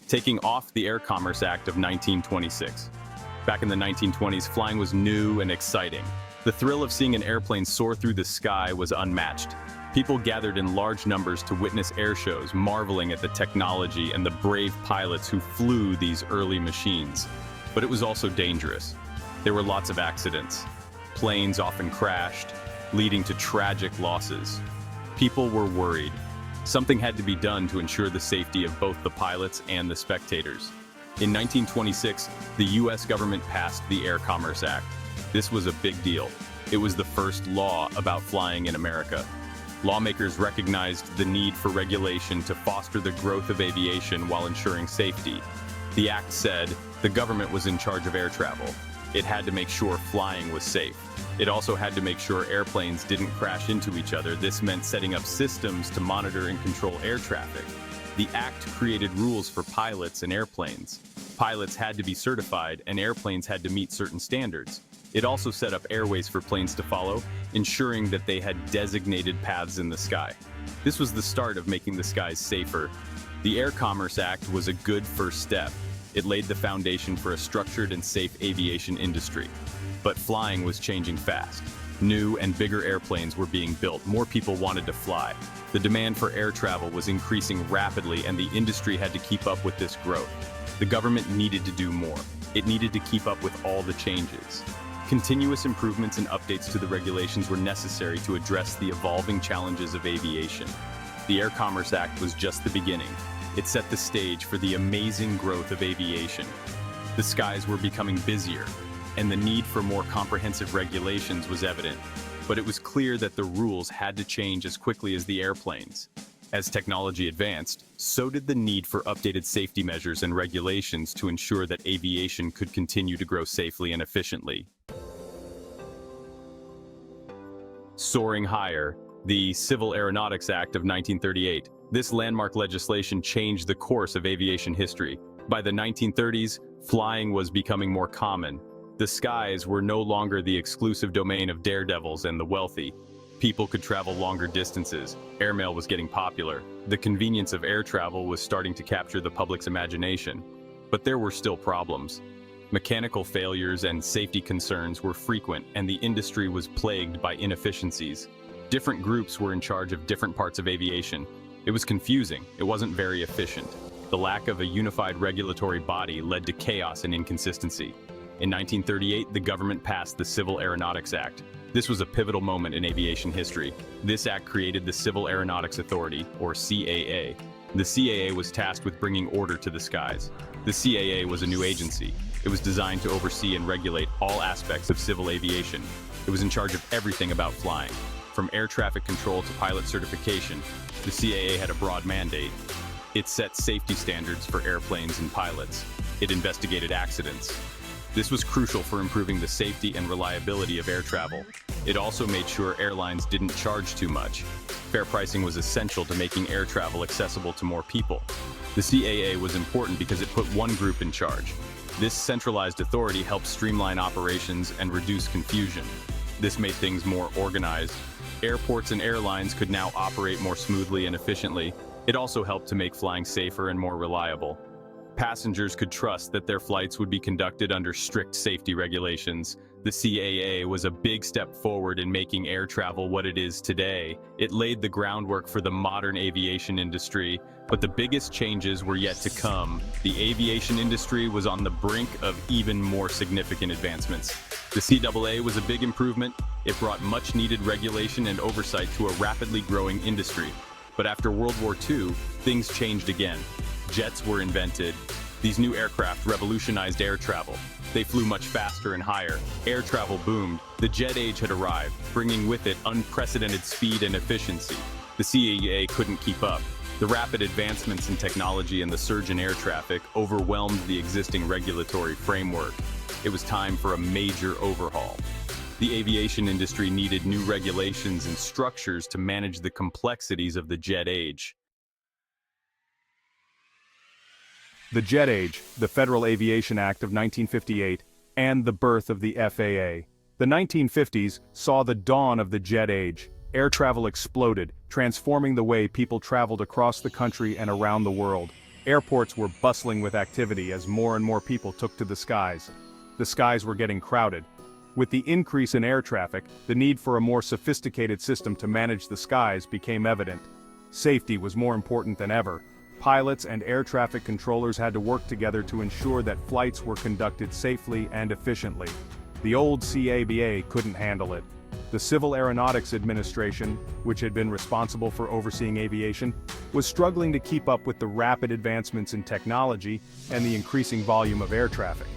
Taking off the Air Commerce Act of 1926. Back in the 1920s, flying was new and exciting. The thrill of seeing an airplane soar through the sky was unmatched. People gathered in large numbers to witness air shows, marveling at the technology and the brave pilots who flew these early machines. But it was also dangerous. There were lots of accidents. Planes often crashed, leading to tragic losses. People were worried. Something had to be done to ensure the safety of both the pilots and the spectators. In 1926, the U.S. government passed the Air Commerce Act. This was a big deal. It was the first law about flying in America. Lawmakers recognized the need for regulation to foster the growth of aviation while ensuring safety. The act said the government was in charge of air travel. It had to make sure flying was safe. It also had to make sure airplanes didn't crash into each other. This meant setting up systems to monitor and control air traffic. The act created rules for pilots and airplanes. Pilots had to be certified, and airplanes had to meet certain standards. It also set up airways for planes to follow, ensuring that they had designated paths in the sky. This was the start of making the skies safer. The Air Commerce Act was a good first step. It laid the foundation for a structured and safe aviation industry. But flying was changing fast. New and bigger airplanes were being built. More people wanted to fly. The demand for air travel was increasing rapidly, and the industry had to keep up with this growth. The government needed to do more. It needed to keep up with all the changes. Continuous improvements and updates to the regulations were necessary to address the evolving challenges of aviation. The Air Commerce Act was just the beginning. It set the stage for the amazing growth of aviation. The skies were becoming busier, and the need for more comprehensive regulations was evident. But it was clear that the rules had to change as quickly as the airplanes. As technology advanced, so did the need for updated safety measures and regulations to ensure that aviation could continue to grow safely and efficiently. Soaring higher, the Civil Aeronautics Act of 1938. This landmark legislation changed the course of aviation history. By the 1930s, flying was becoming more common. The skies were no longer the exclusive domain of daredevils and the wealthy. People could travel longer distances. Airmail was getting popular. The convenience of air travel was starting to capture the public's imagination. But there were still problems. Mechanical failures and safety concerns were frequent, and the industry was plagued by inefficiencies. Different groups were in charge of different parts of aviation. It was confusing. It wasn't very efficient. The lack of a unified regulatory body led to chaos and inconsistency. In 1938, the government passed the Civil Aeronautics Act. This was a pivotal moment in aviation history. This act created the Civil Aeronautics Authority, or CAA. The CAA was tasked with bringing order to the skies. The CAA was a new agency. It was designed to oversee and regulate all aspects of civil aviation. It was in charge of everything about flying. From air traffic control to pilot certification, the CAA had a broad mandate. It set safety standards for airplanes and pilots. It investigated accidents. This was crucial for improving the safety and reliability of air travel. It also made sure airlines didn't charge too much. Fair pricing was essential to making air travel accessible to more people. The CAA was important because it put one group in charge. This centralized authority helped streamline operations and reduce confusion. This made things more organized. Airports and airlines could now operate more smoothly and efficiently. It also helped to make flying safer and more reliable. Passengers could trust that their flights would be conducted under strict safety regulations. The CAA was a big step forward in making air travel what it is today. It laid the groundwork for the modern aviation industry, but the biggest changes were yet to come. The aviation industry was on the brink of even more significant advancements. The CAA was a big improvement. It brought much-needed regulation and oversight to a rapidly growing industry. But after World War II, things changed again. Jets were invented. These new aircraft revolutionized air travel. They flew much faster and higher. Air travel boomed. The jet age had arrived, bringing with it unprecedented speed and efficiency. The CAA couldn't keep up. The rapid advancements in technology and the surge in air traffic overwhelmed the existing regulatory framework. It was time for a major overhaul. The aviation industry needed new regulations and structures to manage the complexities of the jet age. The Jet Age, the Federal Aviation Act of 1958, and the birth of the FAA. The 1950s saw the dawn of the jet age. Air travel exploded, transforming the way people traveled across the country and around the world. Airports were bustling with activity as more and more people took to the skies. The skies were getting crowded. With the increase in air traffic, the need for a more sophisticated system to manage the skies became evident. Safety was more important than ever. Pilots and air traffic controllers had to work together to ensure that flights were conducted safely and efficiently. The old CABA couldn't handle it. The Civil Aeronautics Administration, which had been responsible for overseeing aviation, was struggling to keep up with the rapid advancements in technology and the increasing volume of air traffic.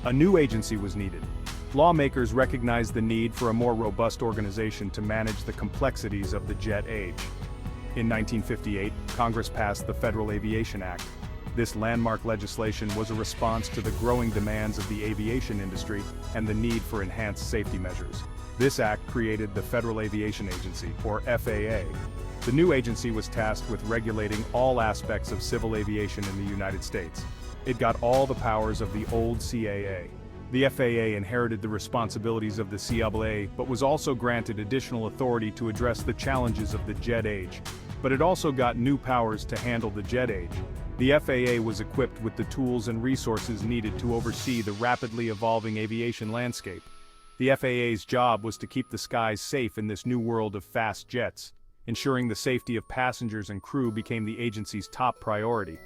A new agency was needed. Lawmakers recognized the need for a more robust organization to manage the complexities of the jet age. In 1958, Congress passed the Federal Aviation Act. This landmark legislation was a response to the growing demands of the aviation industry and the need for enhanced safety measures. This act created the Federal Aviation Agency, or FAA. The new agency was tasked with regulating all aspects of civil aviation in the United States. It got all the powers of the old CAA. The FAA inherited the responsibilities of the CAA, but was also granted additional authority to address the challenges of the jet age. But it also got new powers to handle the jet age. The FAA was equipped with the tools and resources needed to oversee the rapidly evolving aviation landscape. The FAA's job was to keep the skies safe in this new world of fast jets. Ensuring the safety of passengers and crew became the agency's top priority.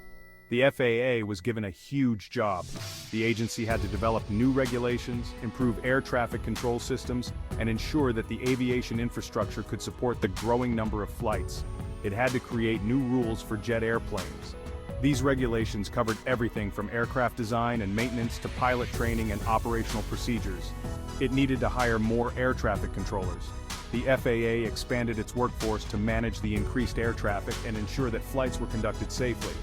The FAA was given a huge job. The agency had to develop new regulations, improve air traffic control systems, and ensure that the aviation infrastructure could support the growing number of flights. It had to create new rules for jet airplanes. These regulations covered everything from aircraft design and maintenance to pilot training and operational procedures. It needed to hire more air traffic controllers. The FAA expanded its workforce to manage the increased air traffic and ensure that flights were conducted safely.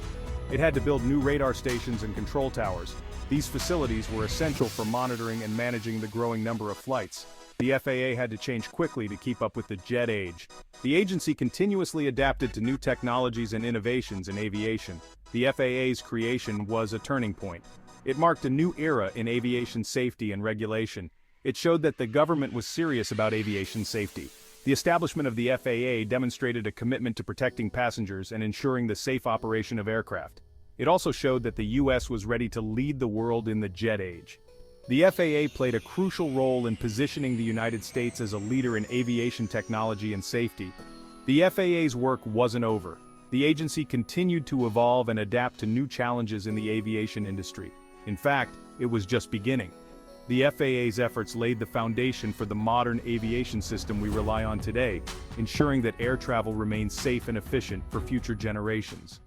It had to build new radar stations and control towers. These facilities were essential for monitoring and managing the growing number of flights. The FAA had to change quickly to keep up with the jet age. The agency continuously adapted to new technologies and innovations in aviation. The FAA's creation was a turning point. It marked a new era in aviation safety and regulation. It showed that the government was serious about aviation safety. The establishment of the FAA demonstrated a commitment to protecting passengers and ensuring the safe operation of aircraft. It also showed that the U.S. was ready to lead the world in the jet age. The FAA played a crucial role in positioning the United States as a leader in aviation technology and safety. The FAA's work wasn't over. The agency continued to evolve and adapt to new challenges in the aviation industry. In fact, it was just beginning. The FAA's efforts laid the foundation for the modern aviation system we rely on today, ensuring that air travel remains safe and efficient for future generations.